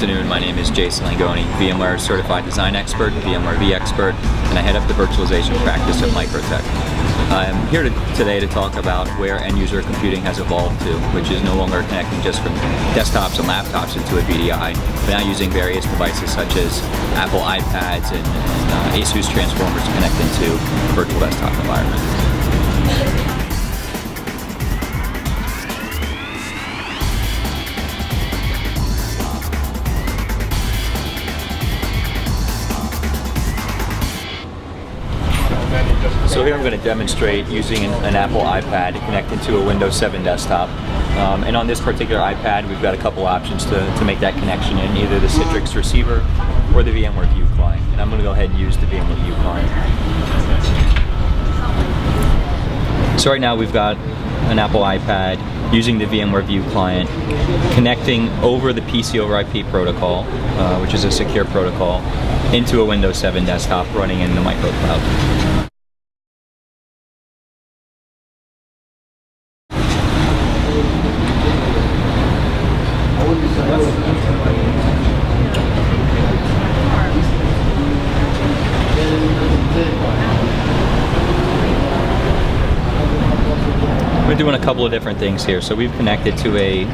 afternoon, my name is Jason Langone, VMware Certified Design Expert, VMware V Expert, and I head up the virtualization practice at MicroTech. I'm here today to talk about where end-user computing has evolved to, which is no longer connecting just from desktops and laptops into a VDI, but now using various devices such as Apple iPads and ASUS transformers to connect into virtual desktop environment. So here I'm going to demonstrate using an Apple iPad to connect into a Windows 7 desktop. And on this particular iPad, we've got a couple options to make that connection in, either the Citrix receiver or the VMware View client. And I'm going to go ahead and use the VMware View client. So right now we've got an Apple iPad using the VMware View client, connecting over the PC over IP protocol, which is a secure protocol, into a Windows 7 desktop running in the MicroCloud. We're doing a couple of different things here. So we've connected to a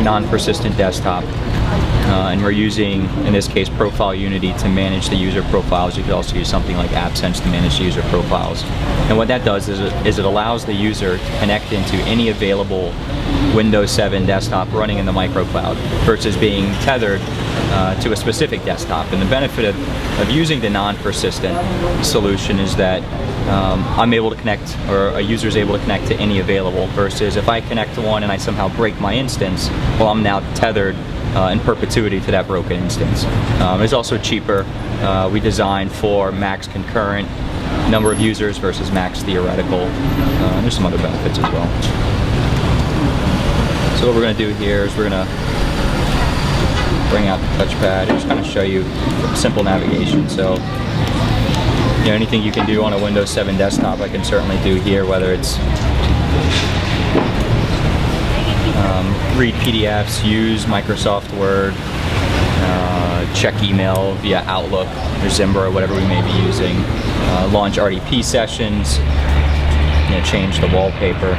non-persistent desktop, and we're using, in this case, Profile Unity to manage the user profiles. You could also use something like AppSense to manage the user profiles. And what that does is it allows the user to connect into any available Windows 7 desktop running in the MicroCloud versus being tethered to a specific desktop. And the benefit of using the non-persistent solution is that I'm able to connect, or a user is able to connect to any available, versus if I connect to one and I somehow break my instance, well, I'm now tethered in perpetuity to that broken instance. It's also cheaper. We designed for max concurrent number of users versus max theoretical. There's some other benefits as well. So what we're going to do here is we're going to bring out the touchpad and just kind of show you simple navigation. So, you know, anything you can do on a Windows 7 desktop, I can certainly do here, whether it's read PDFs, use Microsoft Word, check email via Outlook or Zimbra or whatever we may be using, launch RDP sessions, change the wallpaper.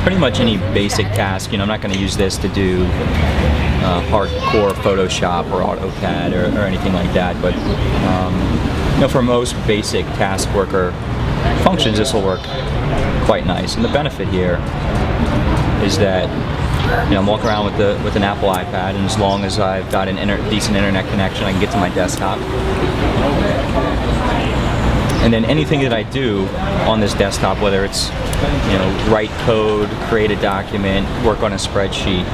Pretty much any basic task. I'm not going to use this to do hardcore Photoshop or AutoCAD or anything like that, but for most basic task worker functions, this will work quite nice. And the benefit here is that I'm walking around with an Apple iPad, and as long as I've got a decent internet connection, I can get to my desktop. And then anything that I do on this desktop, whether it's write code, create a document, work on a spreadsheet,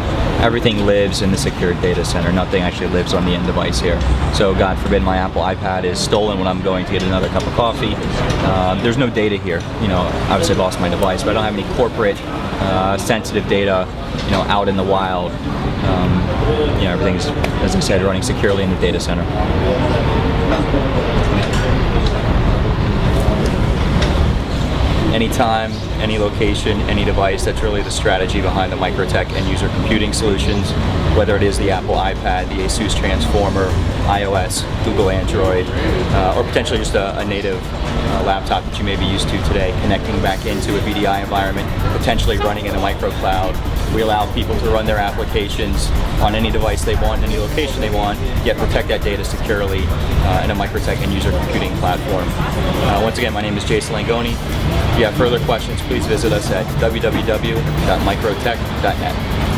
everything lives in the secured data center. Nothing actually lives on the end device here. So God forbid my Apple iPad is stolen when I'm going to get another cup of coffee. There's no data here. Obviously I lost my device, but I don't have any corporate sensitive data out in the wild. Everything's, as I said, running securely in the data center. Anytime, any location, any device. That's really the strategy behind the MicroTech end user computing solutions, whether it is the Apple iPad, the ASUS transformer, iOS, Google Android, or potentially just a native laptop that you may be used to today, connecting back into a VDI environment, potentially running in the MicroCloud. We allow people to run their applications on any device they want, any location they want, yet protect that data securely in a MicroTech end user computing platform. Once again, my name is Jason Langone. If you have further questions, please visit us at www.microtech.net.